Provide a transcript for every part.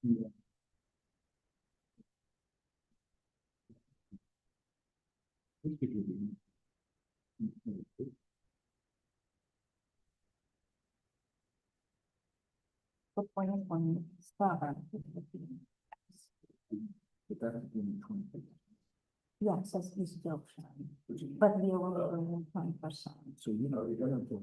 For 2027. Yes, that's the still showing, but we are only 20%. So, you're gonna do.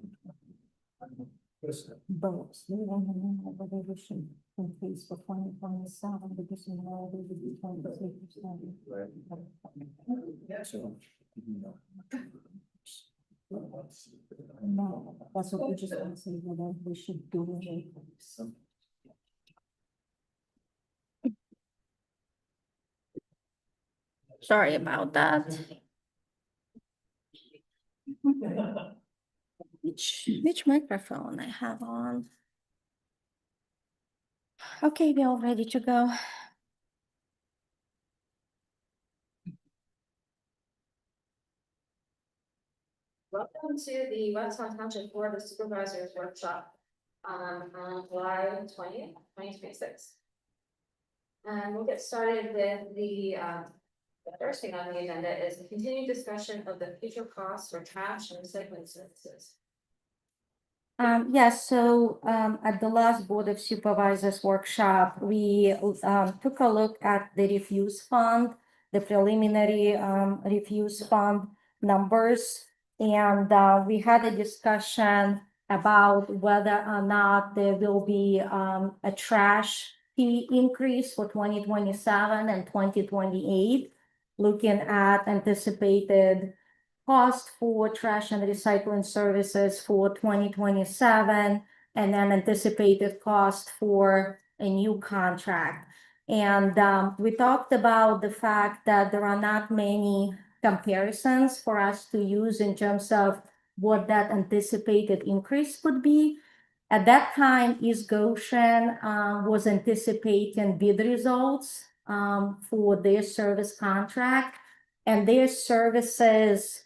But we don't know whether we should increase for 2027 because we know they would be 23%. So, No, that's what we just want to say, whether we should do it. Sorry about that. Which microphone I have on? Okay, we're all ready to go. Welcome to the Westmont Township Board of Supervisors workshop on July 20th, 2026. And we'll get started with the first thing on the agenda is a continued discussion of the future costs for trash and recycling services. Yes, so at the last Board of Supervisors workshop, we took a look at the refuse fund, the preliminary refuse fund numbers. And we had a discussion about whether or not there will be a trash fee increase for 2027 and 2028, looking at anticipated cost for trash and recycling services for 2027, and then anticipated cost for a new contract. And we talked about the fact that there are not many comparisons for us to use in terms of what that anticipated increase would be. At that time, East Goshen was anticipating bid results for their service contract, and their services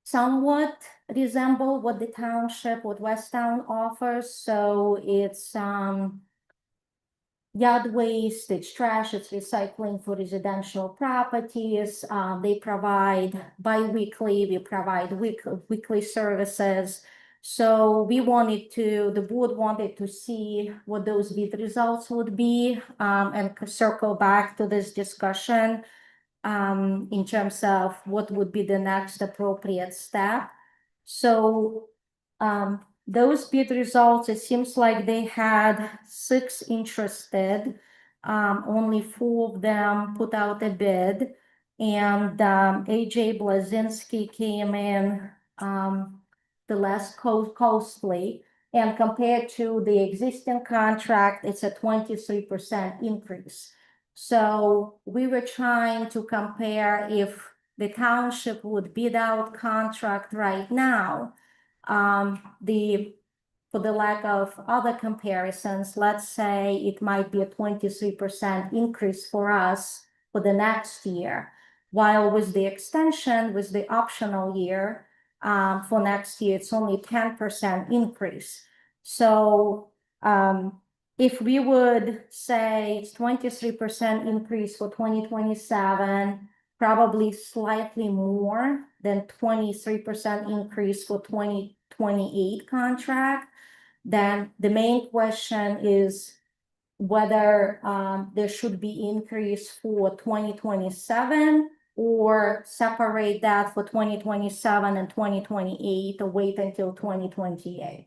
somewhat resemble what the township, what Westtown offers. So it's yard waste, it's trash, it's recycling for residential properties. They provide bi-weekly, we provide weekly services. So we wanted to, the board wanted to see what those bid results would be and circle back to this discussion in terms of what would be the next appropriate step. So those bid results, it seems like they had 6 interested. Only 4 of them put out a bid, and AJ Blazinski came in the less costly, and compared to the existing contract, it's a 23% increase. So we were trying to compare if the township would bid out contract right now. For the lack of other comparisons, let's say it might be a 23% increase for us for the next year, while with the extension, with the optional year for next year, it's only 10% increase. So if we would say it's 23% increase for 2027, probably slightly more than 23% increase for 2028 contract, then the main question is whether there should be increase for 2027 or separate that for 2027 and 2028 or wait until 2028.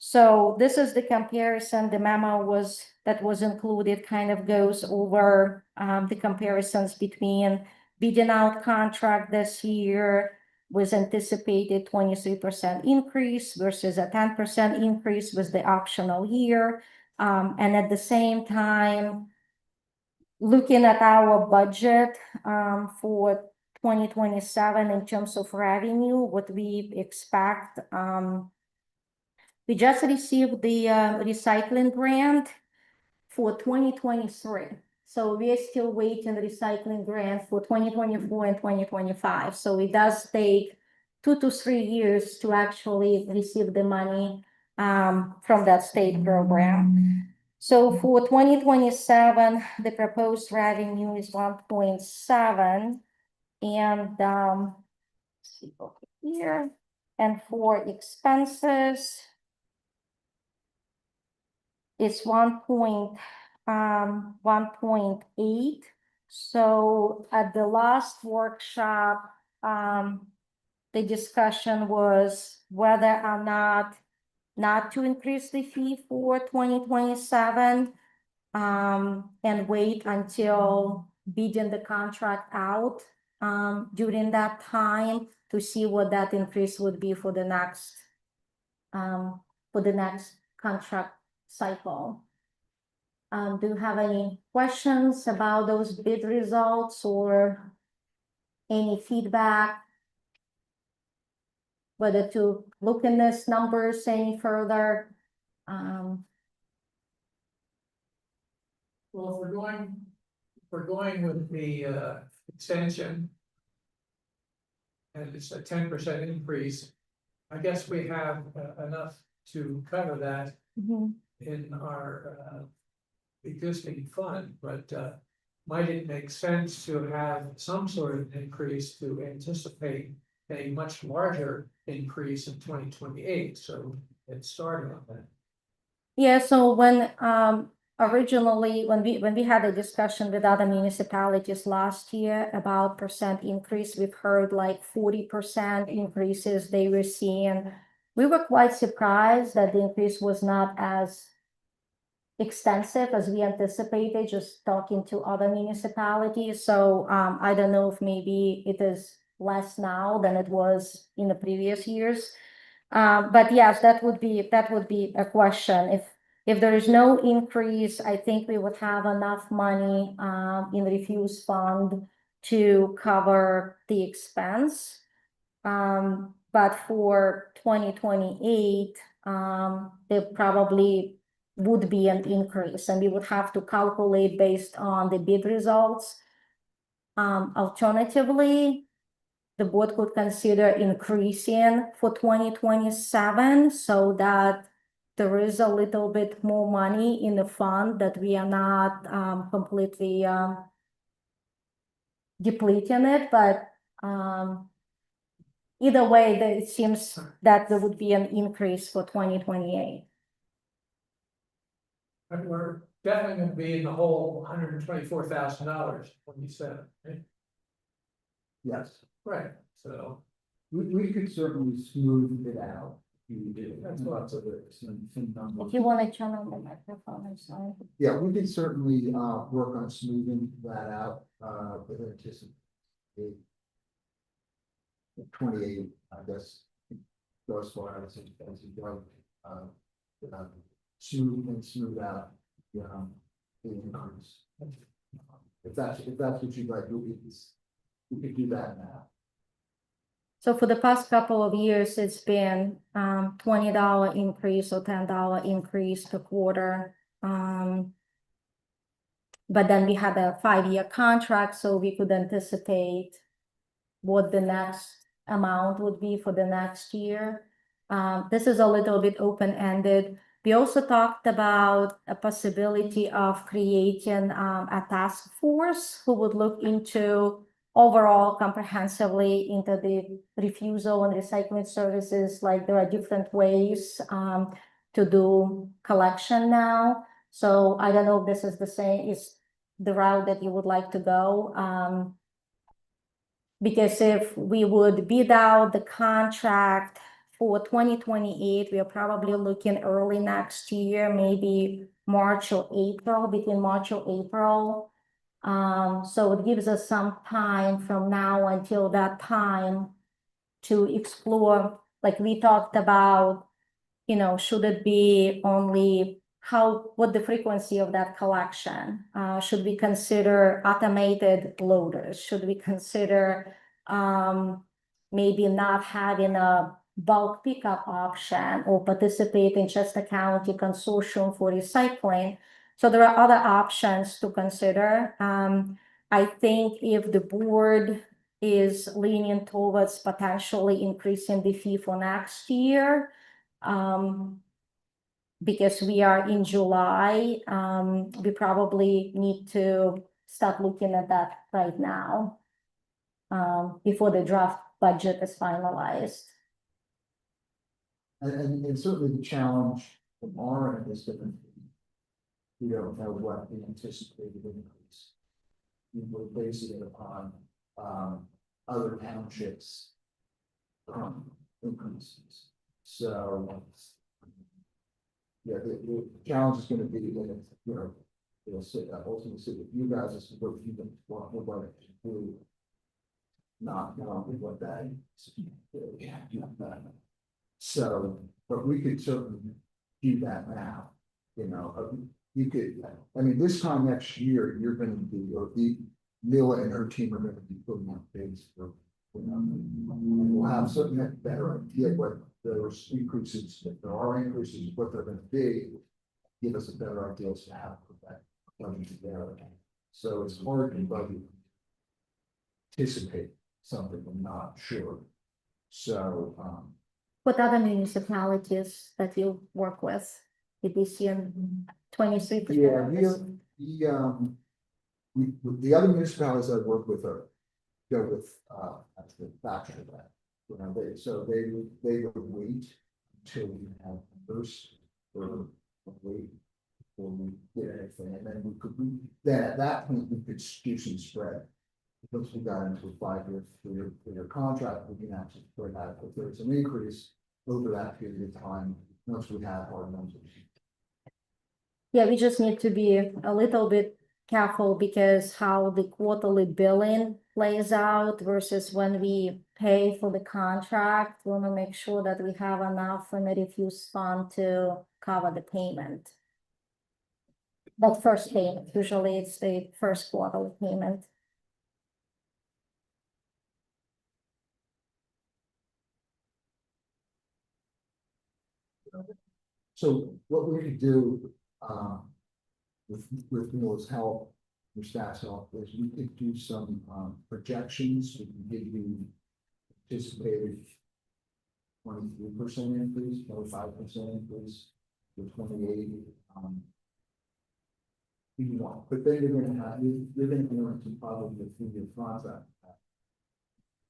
So this is the comparison. The memo that was included kind of goes over the comparisons between bidding out contract this year with anticipated 23% increase versus a 10% increase with the optional year. And at the same time, looking at our budget for 2027 in terms of revenue, what we expect. We just received the recycling grant for 2023. So we are still waiting the recycling grant for 2024 and 2025. So it does take 2 to 3 years to actually receive the money from that state program. So for 2027, the proposed revenue is 1.7, and let's see over here, and for expenses, it's 1.8. So at the last workshop, the discussion was whether or not to increase the fee for 2027, and wait until bidding the contract out during that time to see what that increase would be for the next contract cycle. Do you have any questions about those bid results or any feedback? Whether to look in this numbers any further? Well, if we're going with the extension. And it's a 10% increase. I guess we have enough to cover that Mhm. in our existing fund, but might it make sense to have some sort of increase to anticipate a much larger increase in 2028, so it started on that. Yeah, so when originally when we had a discussion with other municipalities last year about percent increase, we've heard like 40% increases they were seeing. We were quite surprised that the increase was not as extensive as we anticipated, just talking to other municipalities. So I don't know if maybe it is less now than it was in the previous years. But yes, that would be a question. If there is no increase, I think we would have enough money in refuse fund to cover the expense. But for 2028, there probably would be an increase, and we would have to calculate based on the bid results. Alternatively, the board could consider increasing for 2027 so that there is a little bit more money in the fund, that we are not completely depleting it, but either way, it seems that there would be an increase for 2028. And we're definitely gonna be in the whole $124,000 when you said, right? Yes, Right, so. we could certainly smooth it out. If you did. That's lots of Some numbers. If you want to turn on the microphone, I'm sorry. Yeah, we can certainly work on smoothing that out with anticipate. 28, I guess, goes far as you go. Smooth out the increase. If that's what you'd like, we could do that now. So for the past couple of years, it's been $20 increase or $10 increase per quarter. But then we had a 5-year contract, so we could anticipate what the next amount would be for the next year. This is a little bit open-ended. We also talked about a possibility of creating a task force who would look into overall comprehensively into the refusal and recycling services. Like there are different ways to do collection now. So I don't know if this is the route that you would like to go. Because if we would bid out the contract for 2028, we are probably looking early next year, maybe March or April, between March or April. So it gives us some time from now until that time to explore, like we talked about, should it be only what the frequency of that collection? Should we consider automated loaders? Should we consider maybe not having a bulk pickup option or participate in Chester County Consortium for recycling? So there are other options to consider. I think if the board is leaning towards potentially increasing the fee for next year, because we are in July, we probably need to start looking at that right now. Before the draft budget is finalized. And certainly the challenge from our end is different. We don't know what the anticipated increase. We're basing it upon, other townships. Increases, so. Yeah, the challenge is gonna be, that, you know, it'll sit, ultimately sit with you guys as to what you can, what to do. Not knowing what that is. Yeah. So, but we could certainly do that now, you know, you could, I mean, this time next year, you're gonna be, or Mila and her team are gonna be putting out bids for, you know, we'll have something that better idea what those increases, if there are increases, what they're gonna be, give us a better idea as to how to put that money together. So it's hard to budget, anticipate something, I'm not sure. So, What other municipalities that you work with? Did you see 23%? yeah, the other municipalities I work with are, go with, actually, Thatcher that. You know, they would wait until we have numbers or wait before we get anything, and then then at that point, we could do some spread. Once we got into a 5-year, 3-year contract, we can actually spread out if there's an increase over that period of time, once we have our numbers. Yeah, we just need to be a little bit careful because how the quarterly billing plays out versus when we pay for the contract, we want to make sure that we have enough in the refuse fund to cover the payment. That first payment, usually it's the first quarterly payment. So what we could do, with Mila's help, your staff's help, is we could do some, projections, we can give you anticipated 23% increase, 25% increase, for 28, if you want, but then you're gonna go into probably a 3-year contract.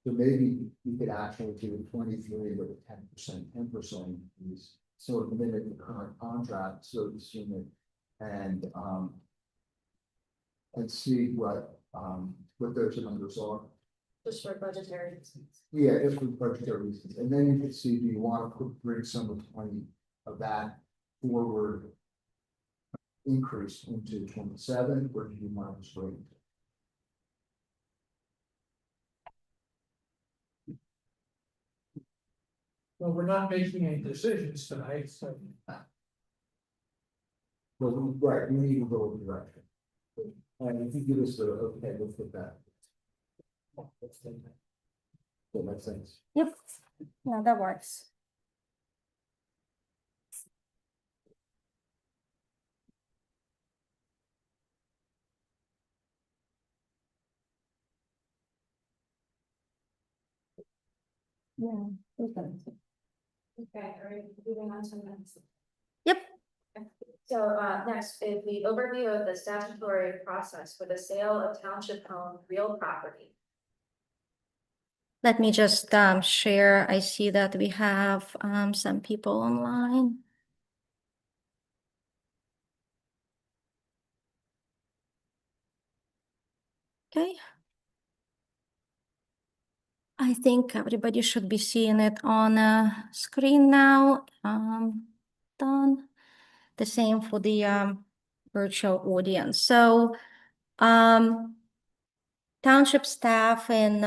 So maybe you could actually do 23 with a 10% increase, sort of mimic the current contract, so to assume it, and see what those numbers are. Just for budgetary reasons. Yeah, if for budgetary reasons, and then you can see, do you want to bring some of that forward increase into 27, or do you want to just wait? Well, we're not making any decisions tonight, so. Well, right, we need to go in direction. And if you give us okay, let's get that. That makes sense. Yep, yeah, that works. Yeah. Okay. Okay, all right, moving on to the next. Yep. So, next is the overview of the statutory process for the sale of township-owned real property. Let me just share. I see that we have some people online. Okay. I think everybody should be seeing it on a screen now. Done. The same for the virtual audience. So township staff in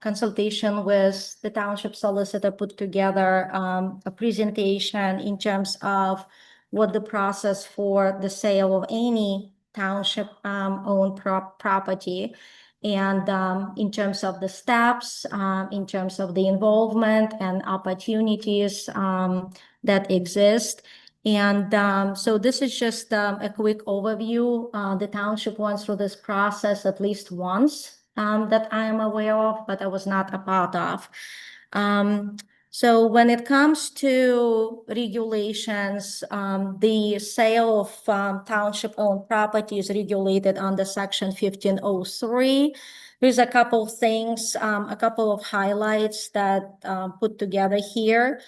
consultation with the township solicitor put together a presentation in terms of what the process for the sale of any township owned property, and in terms of the steps, in terms of the involvement and opportunities that exist. And so this is just a quick overview. The township went through this process at least once that I am aware of, but I was not a part of. So when it comes to regulations, the sale of township-owned property is regulated under Section 1503. There's a couple of things, a couple of highlights that put together here.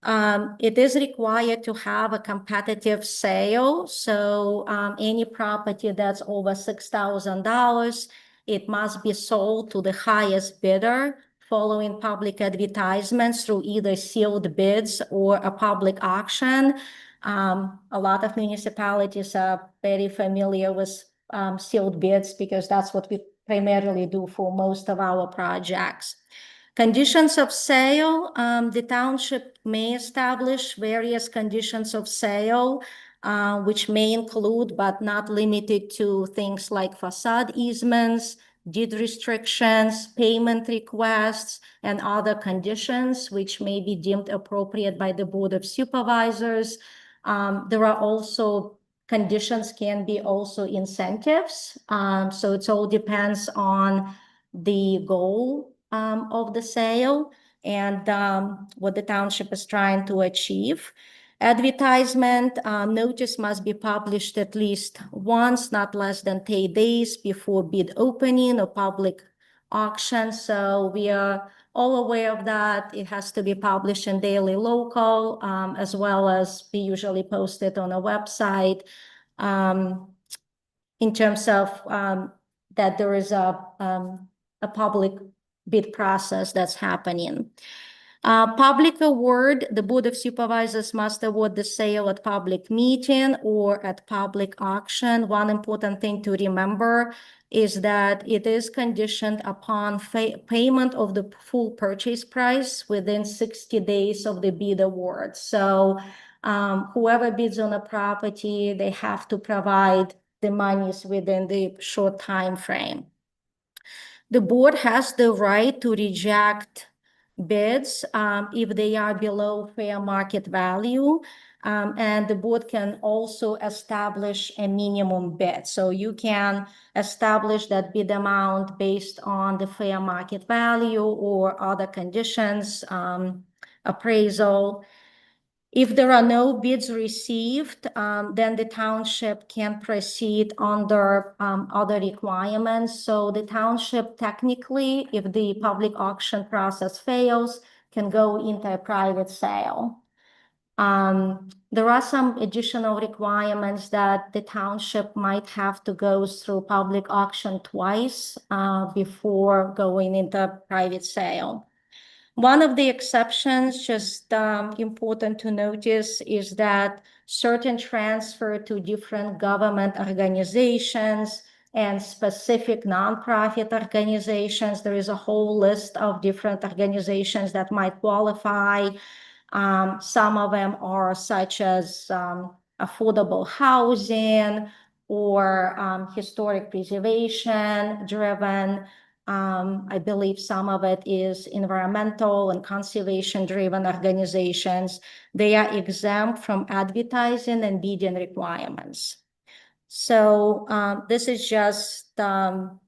It is required to have a competitive sale. So any property that's over $6,000, it must be sold to the highest bidder following public advertisements through either sealed bids or a public auction. A lot of municipalities are very familiar with sealed bids because that's what we primarily do for most of our projects. Conditions of sale, the township may establish various conditions of sale, which may include but not limited to things like facade easements, deed restrictions, payment requests, and other conditions which may be deemed appropriate by the Board of Supervisors. There are also conditions can be also incentives. So it all depends on the goal of the sale and what the township is trying to achieve. Advertisement notice must be published at least once, not less than 10 days before bid opening or public auction. So we are all aware of that. It has to be published in Daily Local, as well as we usually post it on a website. In terms of that there is a public bid process that's happening. Public award, the Board of Supervisors must award the sale at public meeting or at public auction. One important thing to remember is that it is conditioned upon payment of the full purchase price within 60 days of the bid award. So whoever bids on a property, they have to provide the monies within the short time frame. The board has the right to reject bids if they are below fair market value. And the board can also establish a minimum bid. So you can establish that bid amount based on the fair market value or other conditions, appraisal. If there are no bids received, then the township can proceed under other requirements. So the township technically, if the public auction process fails, can go into a private sale. There are some additional requirements that the township might have to go through public auction twice before going into private sale. One of the exceptions, just important to notice, is that certain transfer to different government organizations and specific nonprofit organizations. There is a whole list of different organizations that might qualify. Some of them are such as affordable housing or historic preservation driven. I believe some of it is environmental and conservation-driven organizations. They are exempt from advertising and bidding requirements. So this is just from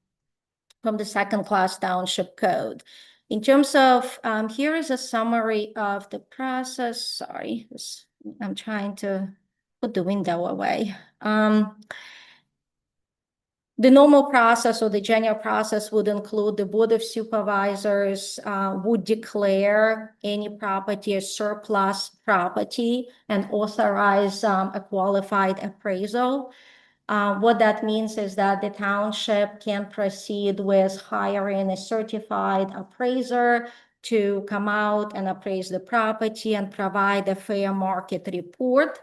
the second-class township code. In terms of, here is a summary of the process. Sorry, I'm trying to put the window away. The normal process or the general process would include the Board of Supervisors would declare any property as surplus property and authorize a qualified appraisal. What that means is that the township can proceed with hiring a certified appraiser to come out and appraise the property and provide a fair market report.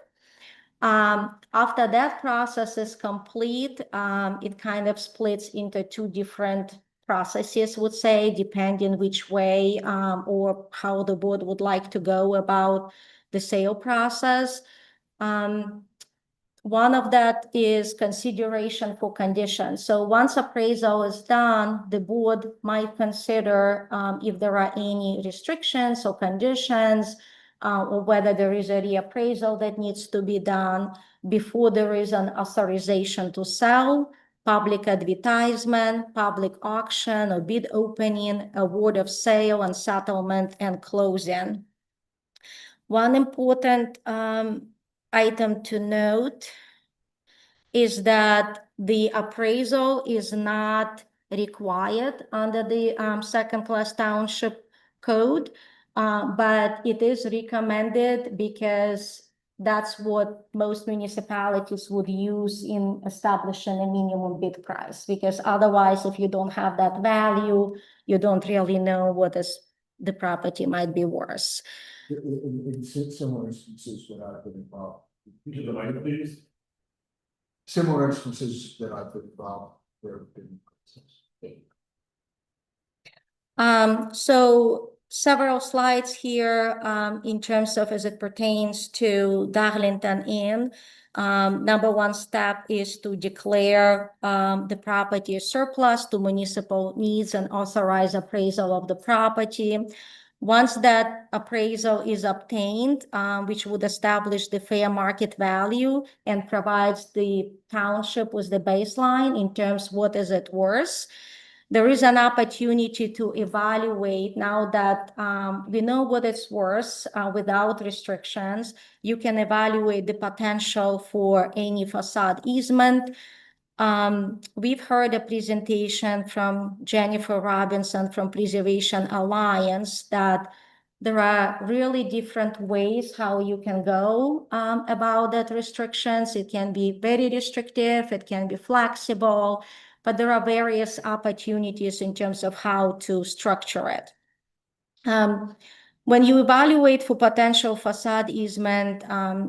After that process is complete, it kind of splits into two different processes, would say, depending which way or how the board would like to go about the sale process. One of that is consideration for conditions. So once appraisal is done, the board might consider if there are any restrictions or conditions, or whether there is a reappraisal that needs to be done before there is an authorization to sell, public advertisement, public auction or bid opening, award of sale and settlement and closing. One important item to note is that the appraisal is not required under the second-class township code, but it is recommended because that's what most municipalities would use in establishing a minimum bid price. Because otherwise, if you don't have that value, you don't really know what is the property might be worth. In similar instances that I've been involved. To the mic, please. Similar instances that I've been involved, there have been. So several slides here in terms of as it pertains to Darlington Inn. Number one step is to declare the property as surplus to municipal needs and authorize appraisal of the property. Once that appraisal is obtained, which would establish the fair market value and provides the township with the baseline in terms what is it worth, there is an opportunity to evaluate now that we know what it's worth without restrictions. You can evaluate the potential for any facade easement. We've heard a presentation from Jennifer Robinson from Preservation Alliance that there are really different ways how you can go about that restrictions. It can be very restrictive, it can be flexible, but there are various opportunities in terms of how to structure it. When you evaluate for potential facade easement,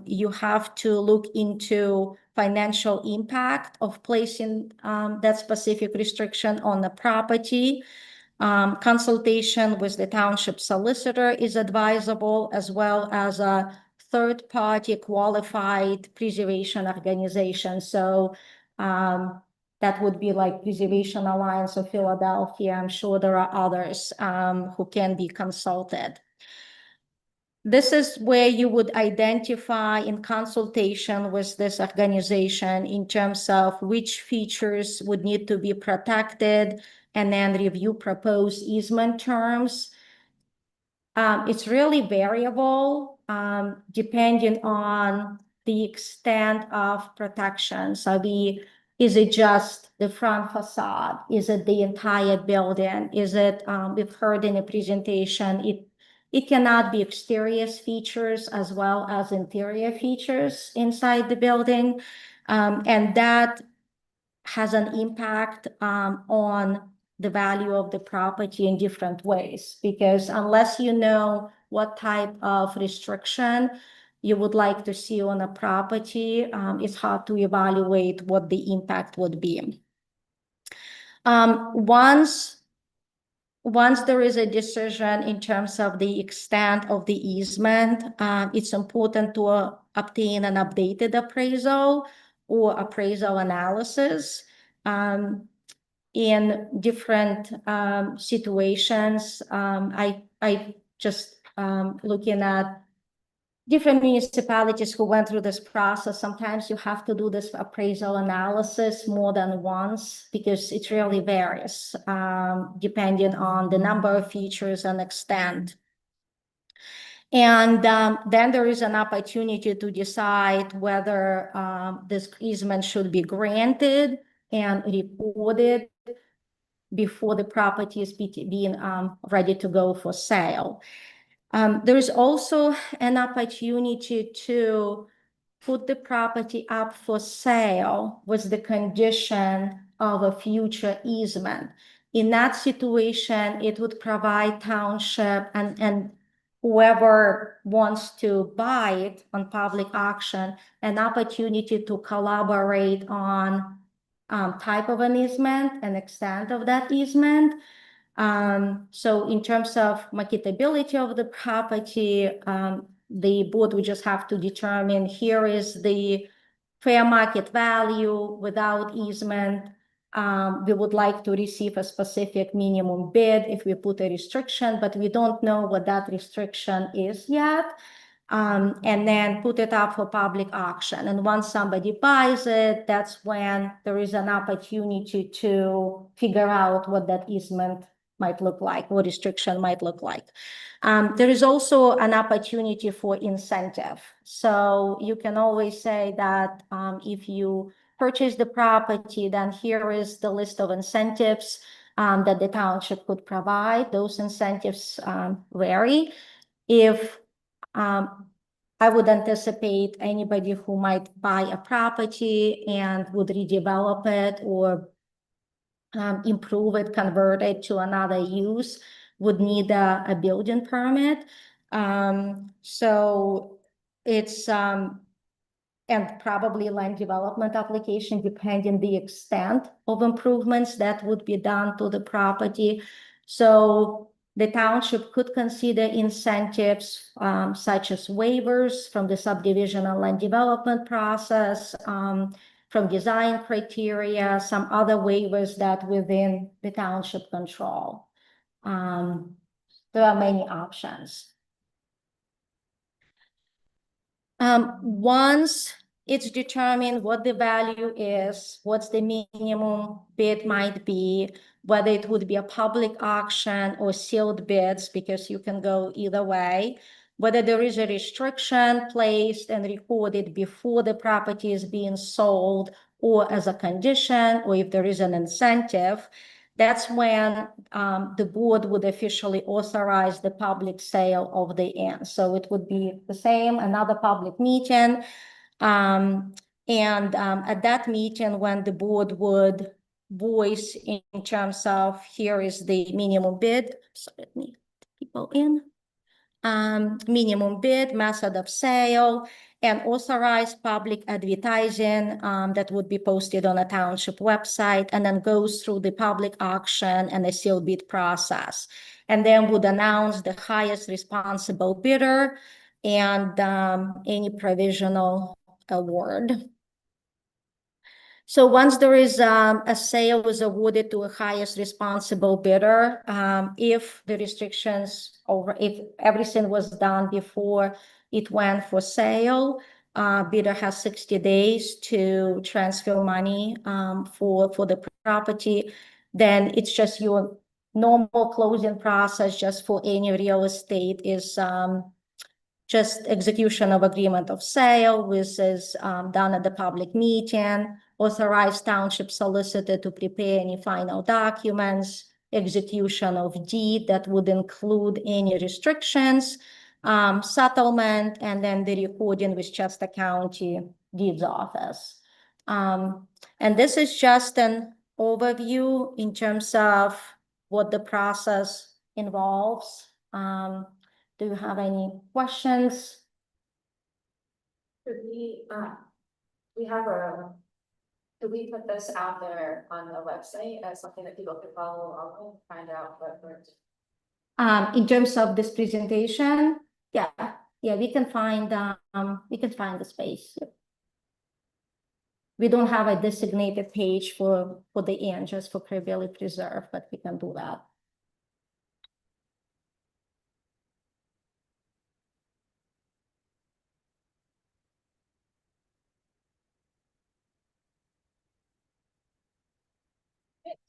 you have to look into financial impact of placing that specific restriction on the property. Consultation with the township solicitor is advisable, as well as a third-party qualified preservation organization. So that would be like Preservation Alliance of Philadelphia. I'm sure there are others who can be consulted. This is where you would identify in consultation with this organization in terms of which features would need to be protected, and then review proposed easement terms. It's really variable depending on the extent of protection. So is it just the front facade? Is it the entire building? Is it, we've heard in a presentation, it cannot be exterior features as well as interior features inside the building. And that has an impact on the value of the property in different ways, because unless you know what type of restriction you would like to see on a property, it's hard to evaluate what the impact would be. Once there is a decision in terms of the extent of the easement, it's important to obtain an updated appraisal or appraisal analysis. In different situations, I just looking at different municipalities who went through this process. Sometimes you have to do this appraisal analysis more than once because it really varies depending on the number of features and extent. And then there is an opportunity to decide whether this easement should be granted and reported before the property is being ready to go for sale. There is also an opportunity to put the property up for sale with the condition of a future easement. In that situation, it would provide township and whoever wants to buy it on public auction an opportunity to collaborate on type of an easement and extent of that easement. So in terms of marketability of the property, the board would just have to determine here is the fair market value without easement. We would like to receive a specific minimum bid if we put a restriction, but we don't know what that restriction is yet. And then put it up for public auction. And once somebody buys it, that's when there is an opportunity to figure out what that easement might look like, what restriction might look like. There is also an opportunity for incentive. So you can always say that if you purchase the property, then here is the list of incentives that the township could provide. Those incentives vary. If I would anticipate anybody who might buy a property and would redevelop it or improve it, convert it to another use, would need a building permit. So it's and probably land development application, depending the extent of improvements that would be done to the property. So the township could consider incentives such as waivers from the subdivision and land development process, from design criteria, some other waivers that within the township control. There are many options. Once it's determined what the value is, what's the minimum bid might be, whether it would be a public auction or sealed bids, because you can go either way, whether there is a restriction placed and recorded before the property is being sold or as a condition, or if there is an incentive, that's when the board would officially authorize the public sale of the inn. So it would be the same, another public meeting. At that meeting, when the board would voice in terms of here is the minimum bid. So let me put people in. Minimum bid, method of sale, and authorized public advertising that would be posted on a township website, and then goes through the public auction and the sealed bid process, and then would announce the highest responsible bidder and any provisional award. So once there is a sale was awarded to a highest responsible bidder, if the restrictions over, if everything was done before it went for sale, bidder has 60 days to transfer money for the property. Then it's just your normal closing process just for any real estate is just execution of agreement of sale, which is done at the public meeting, authorized township solicitor to prepare any final documents, execution of deed that would include any restrictions, settlement, and then the recording with Chester County Deeds Office. And this is just an overview in terms of what the process involves. Do you have any questions? Could we put this out there on the website as something that people could follow along with, find out what we're. In terms of this presentation, yeah, we can find the space. We don't have a designated page for the inn, just for Cranberry Preserve, but we can do that.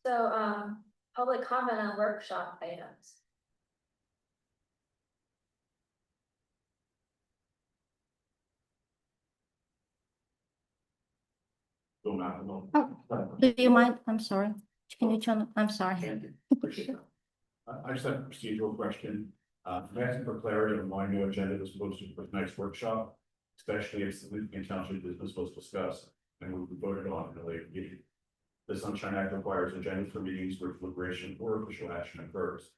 So, public comment on workshop items. Do you mind? I'm sorry. Can you turn? I'm sorry. Thank you. Appreciate it. I just have a procedural question. I'm asking for clarity on why no agenda was posted for tonight's workshop, especially if significant township business was discussed and will be voted on in a later meeting. The Sunshine Act requires agenda for meetings where deliberation or official action occurs.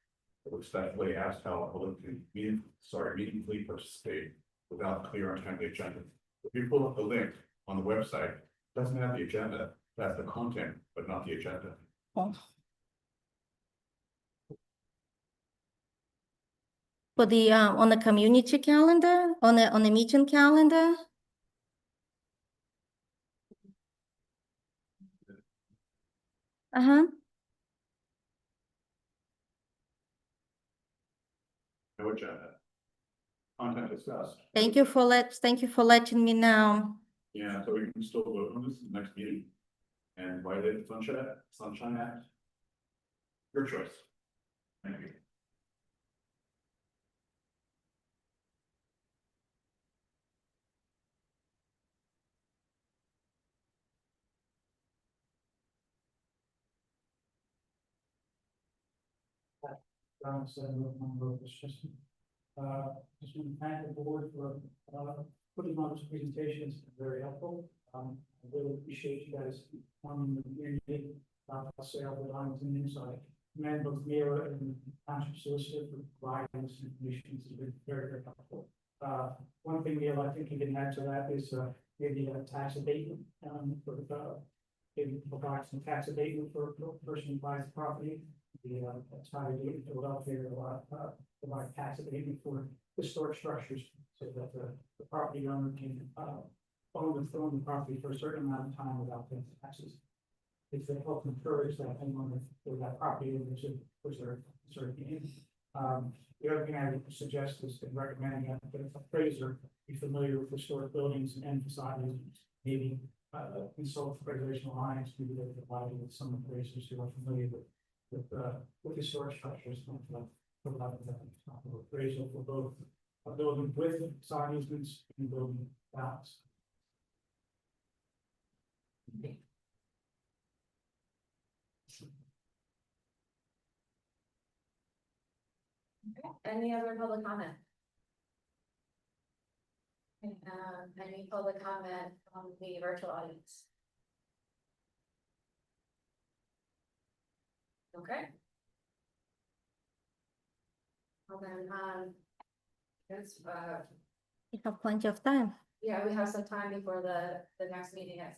I respectfully ask how a public can meaningfully participate without clear and timely agenda. If you pull up the link on the website, it doesn't have the agenda, it has the content, but not the agenda. For the on the community calendar, on the meeting calendar. No agenda. Content discussed. Thank you for letting me know. Yeah, so we can still vote on this in the next meeting. And violate the Sunshine Act? Your choice. Thank you. John said, it's just want to thank the board for, putting on this presentation, it's been very helpful. I really appreciate you guys forming the community, sale of the Arlington News. I commend both Mira and the township solicitor for providing this information, it's been very, very helpful. One thing, Neil, I think you can add to that is, maybe a tax abatement, for the, maybe provide some tax abatement for a person who buys the property. The, that's how they do it in Philadelphia, provide tax abatement for historic structures, so that the property owner can, own the property for a certain amount of time without paying taxes. It's to help encourage that homeowner or that property owner to preserve gain. The other thing I would suggest is recommending that the appraiser be familiar with historic buildings and facades, maybe consult Preservation Alliance, maybe they're provided with some appraisers who are familiar with historic structures, provide appraisal for both a building with facade easements and building without. Any other public comment? Any public comment from the virtual audience? Okay. Well then, yes, You have plenty of time. yeah, we have some time before the next meeting at